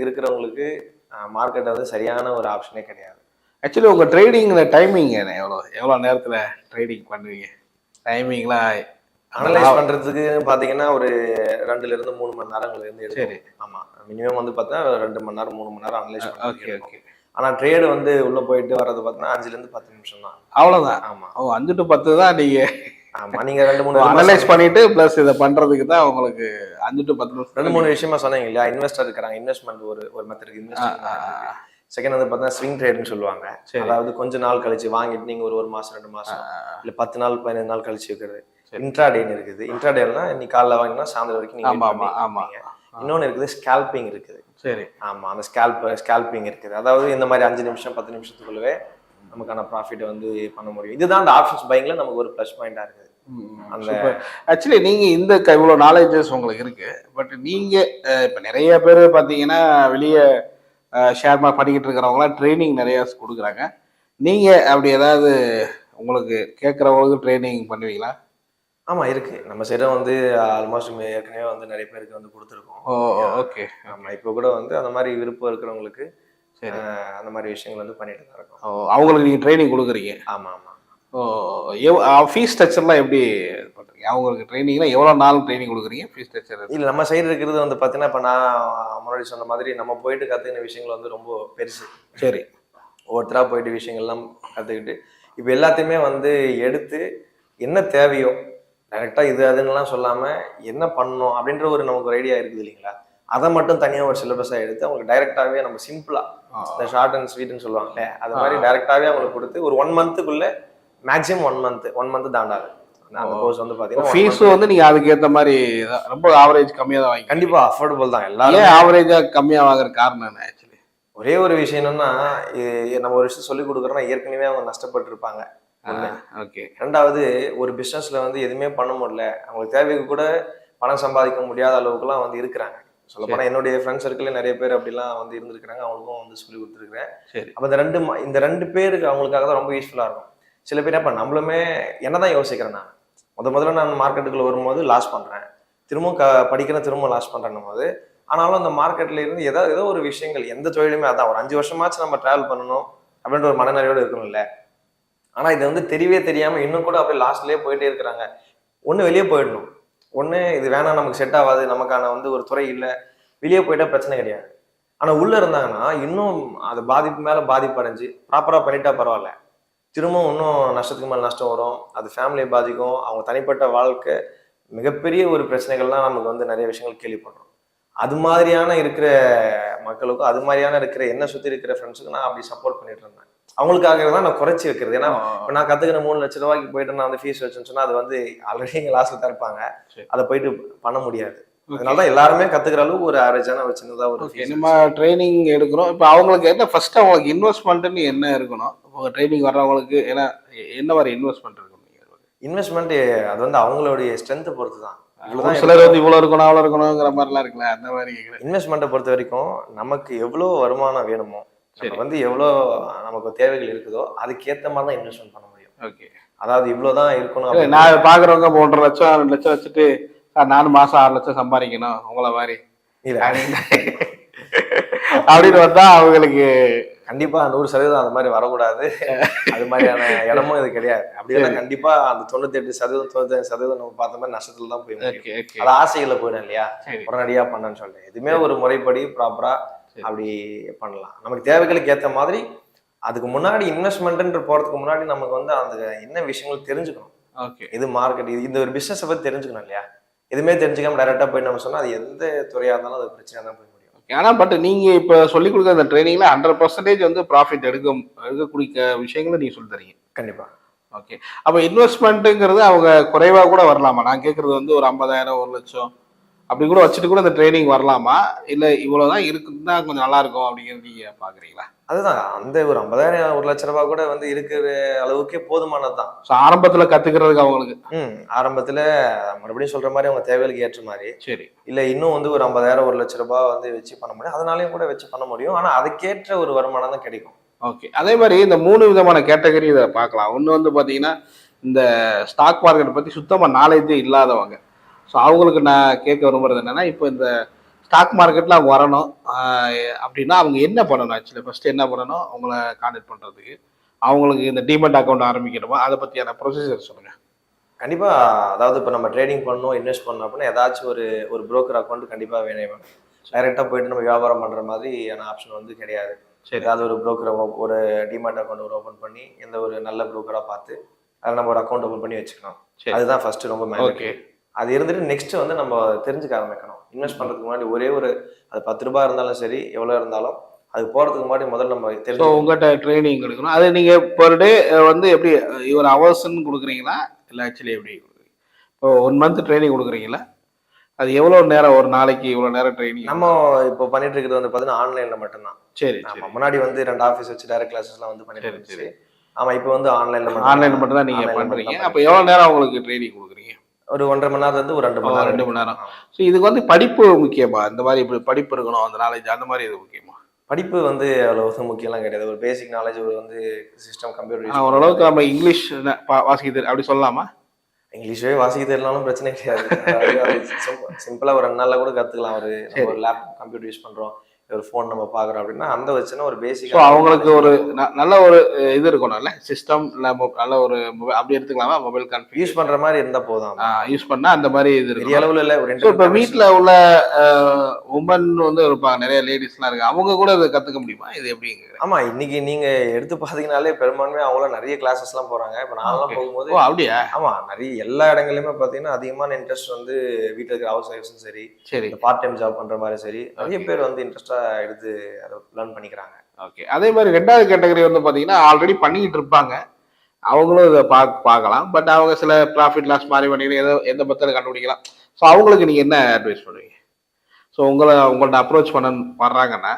இருக்கிறவங்களுக்கு மார்க்கெட் வந்து சரியான ஒரு ஆப்ஷனே கிடையாது. ஆக்சுவலி உங்க ட்ரேடிங்ல டைமிங் எவ்வளோ நேரத்துல ட்ரேடிங் பண்ணுவீங்க? டைமிங்லாம் அனலைஸ் பண்றதுக்கு பாத்தீங்கன்னா ஒரு 2 to 3 மணி நேரங்கள்ல இருந்து எடுக்கும். சரி. ஆமா, மினிமம் வந்து பார்த்தீங்கன்னா 2 மணி நேரம் 3 மணி நேரம் அனலைஸ் ஓகே ஓகே. ஆனா ட்ரேடு வந்து உள்ள போயிட்டு வர்றது பார்த்தீங்கன்னா 5 to 10 நிமிஷம் தான். அவ்வளவுதான். ஆமா. 5 to 10 தான் நீங்க ஆமா, நீங்க 2-3 அனலைஸ் பண்ணிட்டு பிளஸ் இதை பண்றதுக்கு தான் உங்களுக்கு 5 to 10 நிமிஷம் 2-3 விஷயமா சொன்னீங்க இல்லையா? இன்வெஸ்டர் இருக்கிறாங்க, இன்வெஸ்ட்மெண்ட் ஒரு மெத்தட் இருக்கு, இன்வெஸ்டிங் செகண்ட் வந்து பார்த்தீங்கன்னா ஸ்விங் ட்ரேட்னு சொல்லுவாங்க. அதாவது கொஞ்ச நாள் கழிச்சு வாங்கிட்டு நீங்க ஒரு மாசம் 2 மாசம் இல்ல 10 நாள் 15 நாள் கழிச்சு வைக்கிறது. இன்ட்ராடேன்னு இருக்குது. இன்ட்ராடேனா இன்னைக்கு காலைல வாங்கினா சாயந்தரம் வரைக்கும் நீங்க வாங்குவீங்க. இன்னொன்னு இருக்குது ஸ்கேல்பிங் இருக்குது. சரி. ஆமா, அந்த ஸ்கேல்பிங் இருக்குது. அதாவது இந்த மாதிரி 5 நிமிஷம் 10 நிமிஷத்துக்குள்ளவே நமக்கான ப்ராஃபிட் வந்து பண்ண முடியும். இதுதான் அந்த ஆப்ஷன்ஸ் பையிங்ல நமக்கு ஒரு ப்ளஸ் பாயிண்டா இருக்குது. அந்த ஆக்சுவலி நீங்க இந்த இவ்வளவு நாலேஜஸ் உங்களுக்கு இருக்கு. பட் நீங்க இப்ப நிறைய பேர் பாத்தீங்கன்னா வெளியே ஷேர் பண்ணிக்கிட்டு இருக்கிறவங்களாம் ட்ரைனிங் நிறைய கொடுக்குறாங்க. நீங்க அப்படி ஏதாவது உங்களுக்கு கேட்குறவங்களுக்கு ட்ரைனிங் பண்ணுவீங்களா? ஆமா இருக்கு. நம்ம சைடு வந்து ஆல்மோஸ்ட் ஏற்கனவே வந்து நிறைய பேருக்கு வந்து கொடுத்துருக்கோம். ஓகே. ஆமா, இப்போ கூட வந்து அந்த மாதிரி விருப்பம் இருக்கிறவங்களுக்கு சரி அந்த மாதிரி விஷயங்கள் வந்து பண்ணிட்டு தான் இருக்கோம். அவங்களுக்கு நீங்க ட்ரைனிங் கொடுக்குறீங்க? ஆமா ஆமா. ஃபீஸ் ஸ்ட்ரக்சர்லாம் எப்படி பண்றீங்க? அவங்களுக்கு ட்ரைனிங்னா எவ்வளவு நாள் ட்ரைனிங் கொடுக்குறீங்க? ஃபீஸ் ஸ்ட்ரக்சர் இல்ல நம்ம சைடு இருக்கிறது வந்து பாத்தீங்கன்னா, இப்ப நான் முன்னாடி சொன்ன மாதிரி நம்ம போயிட்டு கத்துக்கின விஷயங்கள் வந்து ரொம்ப பெருசு. சரி. ஒவ்வொருத்தரா போயிட்டு விஷயங்கள்லாம் கத்துக்கிட்டு இப்ப எல்லாத்தையுமே வந்து எடுத்து என்ன தேவையோ டைரக்டா இது அதுன்னெலாம் சொல்லாம என்ன பண்ணணும் அப்படின்ற ஒரு நமக்கு ஒரு ஐடியா இருக்குது இல்லைங்களா? அதை மட்டும் தனியா ஒரு சிலபஸா எடுத்து அவங்களுக்கு டைரக்டாவே நம்ம சிம்பிளா இந்த ஷார்ட் அண்ட் ஸ்வீட்னு சொல்லுவாங்களே அது மாதிரி டைரக்டாவே அவங்களுக்கு கொடுத்து ஒரு 1 மந்த்துக்குள்ள மேக்ஸிமம் 1 மந்த் தாண்டாது அந்த கோர்ஸ் வந்து பாத்தீங்கன்னா. ஃபீஸ் வந்து நீங்க அதுக்கு ஏத்த மாதிரி ரொம்ப ஆவரேஜ் கம்மியா தான் வாங்கி. கண்டிப்பா அஃபோர்டபுள் தான். எல்லாரும் ஆவரேஜா கம்மியா வாங்குற காரணம் என்ன? ஆக்சுவலி ஒரே ஒரு விஷயம் என்னன்னா, நம்ம ஒரு விஷயம் சொல்லி கொடுக்குறோம்னா ஏற்கனவே அவங்க நஷ்டப்பட்டு இருப்பாங்க. ஓகே. ரெண்டாவது ஒரு பிசினஸ்ல வந்து எதுவுமே பண்ண முடியல, அவங்களுக்கு தேவைக்கு கூட பணம் சம்பாதிக்க முடியாத அளவுக்குலாம் வந்து இருக்கிறாங்க. சொல்ல போனா என்னுடைய ஃப்ரெண்ட்ஸ் சர்க்கிள் நிறைய பேர் அப்படிலாம் வந்து இருந்திருக்கிறாங்க. அவங்களுக்கும் வந்து சொல்லி கொடுத்துருக்கிறேன். அப்ப இந்த ரெண்டு பேருக்கு அவங்களுக்காக தான் ரொம்ப யூஸ்ஃபுல்லா இருக்கும். சில பேர் அப்ப நம்மளுமே என்னதான் யோசிக்கிறேன், நான் முதல்ல நான் மார்க்கெட்டுக்குள்ள வரும்போது லாஸ் பண்றேன், திரும்பவும் படிக்கிறேன், திரும்பவும் லாஸ் பண்றேன் போது. ஆனாலும் அந்த மார்க்கெட்ல இருந்து ஏதோ ஒரு விஷயங்கள் எந்த தொழிலுமே அதான் ஒரு 5 வருஷமாச்சும் நம்ம டிராவல் பண்ணணும் அப்படின்ற ஒரு மனநிலையோடு இருக்கணும்ல. ஆனா இது வந்து தெரியவே தெரியாம இன்னும் கூட அப்படியே லாஸ்ட்லயே போயிட்டே இருக்கிறாங்க. ஒண்ணு வெளியே போயிடணும், ஒண்ணு இது வேணாம் நமக்கு செட் ஆகாது, நமக்கான வந்து ஒரு துறை இல்லை, வெளியே போயிட்டா பிரச்சனை கிடையாது. ஆனா உள்ள இருந்தாங்கன்னா இன்னும் அது பாதிப்பு மேல பாதிப்பு அடைஞ்சு ப்ராப்பரா பண்ணிட்டா பரவாயில்ல, திரும்பவும் இன்னும் நஷ்டத்துக்கு மேல நஷ்டம் வரும், அது ஃபேமிலியை பாதிக்கும், அவங்க தனிப்பட்ட வாழ்க்கை மிகப்பெரிய ஒரு பிரச்சனைகள்லாம் நமக்கு வந்து நிறைய விஷயங்கள் கேள்விப்படுறோம். அது மாதிரியான இருக்கிற மக்களுக்கும் அது மாதிரியான இருக்கிற என்ன சுத்தி இருக்கிற ஃப்ரெண்ட்ஸுக்கும் நான் அப்படி சப்போர்ட் பண்ணிட்டு இருந்தேன். அவங்களுக்காக தான் நான் குறைச்சி வைக்கிறது. ஏன்னா இப்போ நான் கத்துக்கிற 3 லட்ச ரூபாய்க்கு போயிட்டு நான் வந்து ஃபீஸ் வச்சுன்னு சொன்னா அது வந்து ஆல்ரெடி எங்க லாஸ்ட்ல தரப்பாங்க, அதை போயிட்டு பண்ண முடியாது. அதனாலதான் எல்லாருமே கத்துக்கிற அளவுக்கு ஒரு ஆவரேஜான ஒரு சின்னதா ஒரு நம்ம ட்ரைனிங் எடுக்கிறோம். இப்போ அவங்களுக்கு என்ன ஃபர்ஸ்ட் அவங்களுக்கு இன்வெஸ்ட்மெண்ட்னு என்ன இருக்கணும்? ட்ரைனிங் வர்றவங்களுக்கு ஏன்னா என்ன மாதிரி இன்வெஸ்ட்மெண்ட் இருக்கணும்? இன்வெஸ்ட்மெண்ட் அது வந்து அவங்களுடைய ஸ்ட்ரென்த்தை பொறுத்து தான். சிலர் வந்து இவ்வளவு இருக்கணும் அவ்வளவு இருக்கணுங்கிற மாதிரிலாம் இருக்குல்ல, அந்த மாதிரி இன்வெஸ்ட்மெண்ட்டை பொறுத்த வரைக்கும் நமக்கு எவ்வளவு வருமானம் வேணுமோ, வந்து எவ்வளவு நமக்கு தேவைகள் இருக்குதோ அதுக்கேற்ற மாதிரி தான் இன்வெஸ்ட்மெண்ட் பண்ண முடியும். ஓகே. அதாவது இவ்வளவுதான் இருக்கணும். நான் பாக்குறவங்க 1.5 லட்சம் 2 லட்சம் வச்சுட்டு நானும் மாசம் 6 லட்சம் சம்பாதிக்கணும் உங்களை மாதிரி அப்படின்னு வந்தா அவங்களுக்கு கண்டிப்பா 100% அந்த மாதிரி வரக்கூடாது. அது மாதிரியான இடமும் இது கிடையாது. அப்படியெல்லாம் கண்டிப்பா அந்த 98% 95% நம்ம பார்த்த மாதிரி நஷ்டத்துல தான் போய் முடியும். அது ஆசைகளை போயிடும் இல்லையா, உடனடியா பண்ணன்னு சொல்றேன். எதுவுமே ஒரு முறைப்படி ப்ராப்பரா அப்படி பண்ணலாம். நமக்கு தேவைகளுக்கு ஏற்ற மாதிரி அதுக்கு முன்னாடி இன்வெஸ்ட்மெண்ட்ன்ற போறதுக்கு முன்னாடி நமக்கு வந்து அந்த என்ன விஷயங்கள் தெரிஞ்சுக்கணும். இது மார்க்கெட், இந்த ஒரு பிசினஸ் பத்தி தெரிஞ்சுக்கணும் இல்லையா. எதுவுமே தெரிஞ்சுக்காம டைரக்டா போய் நம்ம சொன்னா அது எந்த துறையா இருந்தாலும் அது பிரச்சனையா தான் போய் முடியும். ஆனா பட் நீங்க இப்ப சொல்லிக் கொடுக்குற அந்த ட்ரைனிங்ல 100% வந்து ப்ராஃபிட் எடுக்கக்கூடிய விஷயங்களை நீங்க சொல்லி தரீங்க. கண்டிப்பா. ஓகே. அப்ப இன்வெஸ்ட்மெண்ட்டுங்கிறது அவங்க குறைவா கூட வரலாமா? நான் கேட்கறது வந்து ஒரு 50,000 1 லட்சம் அப்படி கூட வச்சுட்டு கூட அந்த ட்ரைனிங் வரலாமா? இல்ல இவ்வளவுதான் இருக்குன்னா கொஞ்சம் நல்லா இருக்கும் அப்படிங்கிறது நீங்க பாக்குறீங்களா? அதுதான் அந்த ஒரு 50,000 1 லட்ச ரூபாய் கூட வந்து இருக்கிற அளவுக்கே போதுமானதுதான். ஆரம்பத்துல கத்துக்கிறதுக்கு அவங்களுக்கு ஆரம்பத்துல மறுபடியும் சொல்ற மாதிரி அவங்க தேவைகளுக்கு ஏற்ற மாதிரி. சரி. இல்ல இன்னும் வந்து ஒரு 50,000 1 லட்ச ரூபாய் வந்து வச்சு பண்ண முடியும், அதனாலயும் கூட வச்சு பண்ண முடியும். ஆனா அதுக்கேற்ற ஒரு வருமானம் தான் கிடைக்கும். ஓகே. அதே மாதிரி இந்த 3 விதமான கேட்டகரி இதை பார்க்கலாம். ஒன்று வந்து பார்த்தீங்கன்னா இந்த ஸ்டாக் மார்க்கெட் பற்றி சுத்தமாக நாலேஜே இல்லாதவங்க. ஸோ அவங்களுக்கு நான் கேட்க விரும்புறது என்னன்னா, இப்போ இந்த ஸ்டாக் மார்க்கெட்டில் அவங்க வரணும் அப்படின்னா அவங்க என்ன பண்ணணும்? ஆக்சுவலி ஃபர்ஸ்ட் என்ன பண்ணணும் அவங்கள கான்டாக்ட் பண்ணுறதுக்கு? அவங்களுக்கு இந்த டிமெட் அக்கௌண்ட் ஆரம்பிக்கணுமா? அதை பற்றியான ப்ரொசீஜர் சொல்லுங்கள். கண்டிப்பா. அதாவது இப்போ நம்ம ட்ரேடிங் பண்ணணும், இன்வெஸ்ட் பண்ணணும் அப்படின்னா ஏதாச்சும் ஒரு புரோக்கர் அக்கௌண்ட் கண்டிப்பா வேணும். டைரெக்டாக போயிட்டு நம்ம வியாபாரம் பண்ற மாதிரியான ஆப்ஷன் வந்து கிடையாது. சரி, ஏதாவது ஒரு புரோக்கரை ஒரு டிமெட் அக்கௌண்ட் ஓப்பன் பண்ணி எந்த ஒரு நல்ல புரோக்கரா பார்த்து அதில் நம்ம ஒரு அக்கௌண்ட் ஓப்பன் பண்ணி வச்சுக்கணும். சரி. அதுதான் ஃபர்ஸ்ட் ரொம்ப ஓகே. மேண்டேட்டரி. அது இருந்துட்டு நெக்ஸ்ட் வந்து நம்ம தெரிஞ்சுக்க ஆரம்பிக்கணும். இன்வெஸ்ட் பண்றதுக்கு முன்னாடி ஒரே ஒரு அது 10 ரூபாய் இருந்தாலும் சரி, எவ்வளவு இருந்தாலும் அது போறதுக்கு முன்னாடி முதல்ல நம்ம ஸோ தெரிஞ்சுக்கணும். உங்கள்கிட்ட ட்ரைனிங் எடுக்கணும். அது நீங்க பெர் டே வந்து எப்படி ஒரு ஹவர்ஸ்ன்னு கொடுக்குறீங்களா? இல்லை ஆக்சுவலி எப்படி கொடுக்குறீங்க? இப்போ 1 மந்த் ட்ரைனிங் கொடுக்குறீங்களா? அது எவ்வளோ நேரம், ஒரு நாளைக்கு இவ்வளோ நேரம் ட்ரைனிங்? நம்ம இப்போ பண்ணிட்டு இருக்கிறது வந்து பார்த்தீங்கன்னா ஆன்லைன்ல மட்டும்தான். சரி ஆமா, சரி முன்னாடி வந்து 2 ஆஃபீஸ் வச்சு டைரக்ட் கிளாஸஸ்லாம் வந்து பண்ணிட்டு சரி இருந்துச்சு. சரி. ஆமா, இப்போ வந்து ஆன்லைன்ல ஆன்லைன் மட்டும் தான் நீங்க ஆன்லைன்ல மட்டும் பண்றீங்க. தான் அப்போ பண்ணிட்டு எவ்வளோ நேரம் உங்களுக்கு ட்ரைனிங் கொடுக்குறீங்க? ஒரு 1.5 மணி நேரம் இருந்து ஒரு 2 மணி நேரம் 2 மணி வரைக்கும். நேரம். ஆமா. ஸோ இதுக்கு வந்து படிப்பு முக்கியமா? இந்த மாதிரி இப்படி படிப்பு இருக்கணும், அந்த நாலேஜ் அந்த மாதிரி இது முக்கியமா? படிப்பு வந்து அவ்வளவு முக்கியம்லாம் கிடையாது. ஒரு பேசிக் நாலேஜ் ஒரு வந்து சிஸ்டம் கம்ப்யூட்டர் யூஸ் ஆனால் ஓரளவுக்கு நம்ம இங்கிலீஷ் வாசிக்கிறது அப்படி சொல்லலாமா? இங்கிலீஷே வாசிக்க தெரியலனாலும் பிரச்சனை கிடையாது. அதாவது அது சிம்பிளா ஒரு 2 நாள்ல கூட கத்துக்கலாம். நம்ம ஒரு லேப்டாப் கம்ப்யூட்டர் யூஸ் பண்றோம், ஒரு ஃபோன் நம்ம பாக்குறோம் அப்படின்னா அந்த வச்சுன்னா ஒரு ஸோ பேசிக்கா அவங்களுக்கு ஒரு நல்ல ஒரு இது இருக்கணும்ல, சிஸ்டம் நல்ல ஒரு அப்படி எடுத்துக்கலாமா? மொபைல் கான்ஃபிகர் யூஸ் பண்ற மாதிரி இருந்தா போதும். யூஸ் பண்ணா அந்த மாதிரி இது பெரிய இருக்கும். அளவுல இல்ல, ஒரு ஸோ இப்போ இன்டர்நெட் வீட்டில் உள்ள உமன் வந்து இருப்பாங்க, நிறைய லேடிஸ்லாம் இருக்காங்க, அவங்க கூட இதை கற்றுக்க முடியுமா? இது எப்படிங்க? ஆமா, இன்னைக்கு நீங்க எடுத்து பாத்தீங்கன்னாலே பெரும்பான்மையா அவங்களாம் நிறைய கிளாஸஸ் எல்லாம் போறாங்க. இப்ப நான்லாம் போகும்போது ஓ அப்படியா? ஆமா, நிறைய எல்லா இடங்கள்லயுமே பாத்தீங்கன்னா அதிகமான இன்ட்ரெஸ்ட் வந்து வீட்டுல இருக்கிற ஹவுஸ் ஒய்ஃப்ஸும் சரி, சரி. இந்த பார்ட் டைம் ஜாப் பண்ற மாதிரி சரி, நிறைய பேர் வந்து இன்ட்ரெஸ்டா எடுத்து அதை லேர்ன் பண்ணிக்கிறாங்க. ஓகே. அதே மாதிரி 2வது கேட்டகரி வந்து பார்த்தீங்கன்னா ஆல்ரெடி பண்ணிக்கிட்டு இருப்பாங்க, அவங்களும் இதை பார்க்கலாம். பட் அவங்க சில ப்ராஃபிட் லாஸ் மாதிரி பண்ணிட்டு ஏதோ எந்த மெத்தட் கண்டுபிடிக்கலாம். ஸோ அவங்களுக்கு நீங்கள் என்ன அட்வைஸ் பண்ணுவீங்க? ஸோ உங்கள்ட்ட அப்ரோச் வர்றாங்கன்னா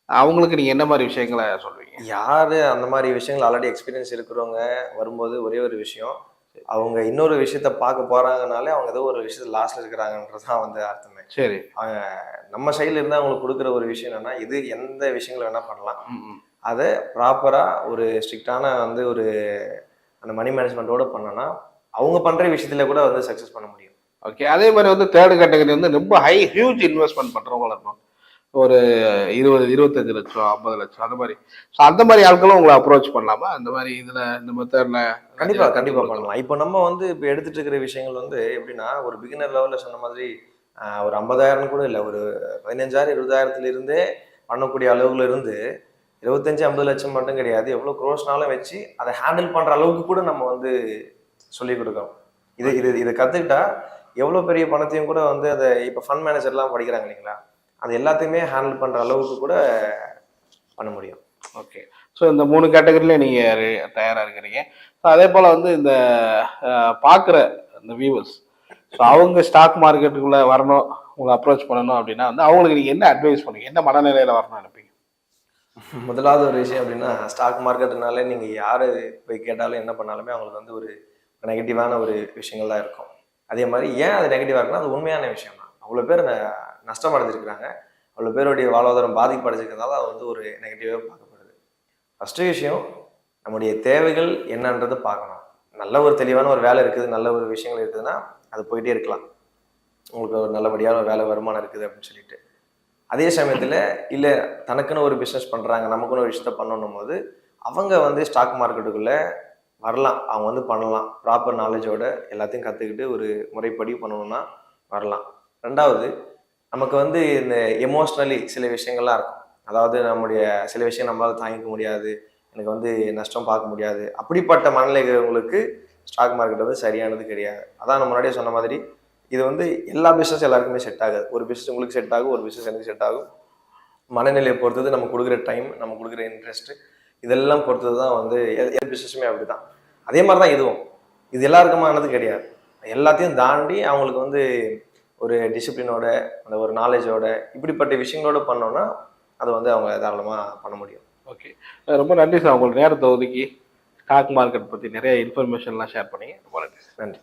அவங்களுக்கு நீங்கள் என்ன மாதிரி விஷயங்களை சொல்வீங்க? யாரு அந்த மாதிரி விஷயங்கள் ஆல்ரெடி எக்ஸ்பீரியன்ஸ் இருக்கிறவங்க வரும்போது ஒரே ஒரு விஷயம், அவங்க இன்னொரு விஷயத்த பார்க்க போறாங்கனாலே அவங்க ஏதோ ஒரு விஷயத்த லாஸ்ட்ல இருக்கிறாங்கன்றதுதான் வந்து அர்த்தமே. சரி. நம்ம சைட்ல இருந்து அவங்களுக்கு கொடுக்குற ஒரு விஷயம் என்னன்னா, இது எந்த விஷயங்களை வேணா பண்ணலாம், ம். அதை ப்ராப்பரா ஒரு ஸ்ட்ரிக்டான வந்து ஒரு அந்த மணி மேனேஜ்மெண்ட்டோட பண்ணோம்னா அவங்க பண்ற விஷயத்துல கூட வந்து சக்சஸ் பண்ண முடியும். ஓகே. அதே மாதிரி வந்து 3rd கேட்டகரி வந்து ரொம்ப ஹியூஜ் இன்வெஸ்ட்மெண்ட் பண்றவங்க இருக்கும். ஒரு 20, 25 லட்சம், 50 லட்சம் அந்த மாதிரி. ஸோ அந்த மாதிரி ஆட்களும் உங்களை அப்ரோச் பண்ணலாமா? அந்த மாதிரி இதுல இந்த மெத்தட்ல கண்டிப்பா பண்ணலாம். இப்போ நம்ம வந்து இப்போ எடுத்துட்டு இருக்கிற விஷயங்கள் வந்து எப்படின்னா, ஒரு பிகினர் லெவல்ல சொன்ன மாதிரி ஒரு 50,000 கூட இல்லை, ஒரு 15,000 20,000 இருந்தே பண்ணக்கூடிய அளவுல இருந்து 25, 50 லட்சம் மட்டும் கிடையாது, எவ்வளவு க்ரோஸ்னாலும் வச்சு அதை ஹேண்டில் பண்ற அளவுக்கு கூட நம்ம வந்து சொல்லிக் கொடுக்கணும். இதை கத்துக்கிட்டா எவ்வளவு பெரிய பணத்தையும் கூட வந்து அதை இப்போ ஃபண்ட் மேனேஜர்லாம் படிக்கிறாங்க இல்லைங்களா, அது எல்லாத்தையுமே ஹேண்டில் பண்ற அளவுக்கு கூட பண்ண முடியும். ஓகே. ஸோ இந்த 3 கேட்டகரியில நீங்க தயாரா இருக்கிறீங்க. ஸோ அதே போல வந்து இந்த பார்க்குற இந்த வியூவர்ஸ், ஸோ அவங்க ஸ்டாக் மார்க்கெட்டுக்குள்ள வரணும், உங்களை அப்ரோச் பண்ணணும் அப்படின்னா வந்து அவங்களுக்கு நீங்க என்ன அட்வைஸ் பண்ணுவீங்க? என்ன மனநிலையில வரணும் நினைப்பீங்க? முதலாவது ஒரு விஷயம் அப்படின்னா, ஸ்டாக் மார்க்கெட்னாலே நீங்க யாரு போய் கேட்டாலும் என்ன பண்ணாலுமே அவங்களுக்கு வந்து ஒரு நெகட்டிவான ஒரு விஷயங்கள் தான் இருக்கும். அதே மாதிரி ஏன் அது நெகட்டிவா இருக்குன்னா, அது உண்மையான விஷயம் தான். அவ்வளோ பேர் நஷ்டம் அடைஞ்சிருக்கிறாங்க, அவ்வளோ பேருடைய வாழ்வாதாரம் பாதிப்படைஞ்சிருக்கிறதால அது வந்து ஒரு நெகட்டிவாக பார்க்கப்படுது. ஃபர்ஸ்ட் விஷயம், நம்முடைய தேவைகள் என்னன்றதை பார்க்கணும். நல்ல ஒரு தெளிவான ஒரு வேலை இருக்குது, நல்ல ஒரு விஷயங்கள் இருக்குதுன்னா அது போயிட்டே இருக்கலாம், உங்களுக்கு ஒரு நல்லபடியான ஒரு வேலை வருமானம் இருக்குது அப்படின்னு சொல்லிட்டு. அதே சமயத்தில் இல்லை, தனக்குன்னு ஒரு பிஸ்னஸ் பண்ணுறாங்க, நமக்குன்னு ஒரு விஷயத்த பண்ணணும் போது அவங்க வந்து ஸ்டாக் மார்க்கெட்டுக்குள்ளே வரலாம், அவங்க வந்து பண்ணலாம், ப்ராப்பர் நாலேஜோட எல்லாத்தையும் கற்றுக்கிட்டு ஒரு முறைப்படி பண்ணணும்னா வரலாம். 2வது, நமக்கு வந்து இந்த எமோஷ்னலி சில விஷயங்கள்லாம் இருக்கும். அதாவது நம்முடைய சில விஷயம் நம்மளால தாங்கிக்க முடியாது, எனக்கு வந்து நஷ்டம் பார்க்க முடியாது, அப்படிப்பட்ட மனநிலைகளுக்கு ஸ்டாக் மார்க்கெட் வந்து சரியானது கிடையாது. அதான் நான் முன்னாடியே சொன்ன மாதிரி இது வந்து எல்லா பிஸ்னஸ் எல்லாருக்குமே செட் ஆகாது. ஒரு பிஸ்னஸ் உங்களுக்கு செட் ஆகும், ஒரு பிஸ்னஸ் எனக்கு செட் ஆகும். மனநிலையை பொறுத்தது, நம்ம கொடுக்குற டைம், நம்ம கொடுக்குற இன்ட்ரெஸ்ட், இதெல்லாம் பொறுத்தது தான் வந்து எந்த பிஸ்னஸுமே அப்படிதான். அதே மாதிரி தான் இதுவும், இது எல்லாருக்குமானது கிடையாது. எல்லாத்தையும் தாண்டி அவங்களுக்கு வந்து ஒரு டிசிப்ளினோட, அந்த ஒரு நாலேஜோட, இப்படிப்பட்ட விஷயங்களோட பண்ணோம்னா அதை வந்து அவங்க தாராளமாக பண்ண முடியும். ஓகே. ரொம்ப நன்றி சார், உங்களுக்கு நேரத்தை ஒதுக்கி ஸ்டாக் மார்க்கெட் பற்றி நிறைய இன்ஃபர்மேஷன்லாம் ஷேர் பண்ணீங்க. ரொம்ப நன்றி. நன்றி.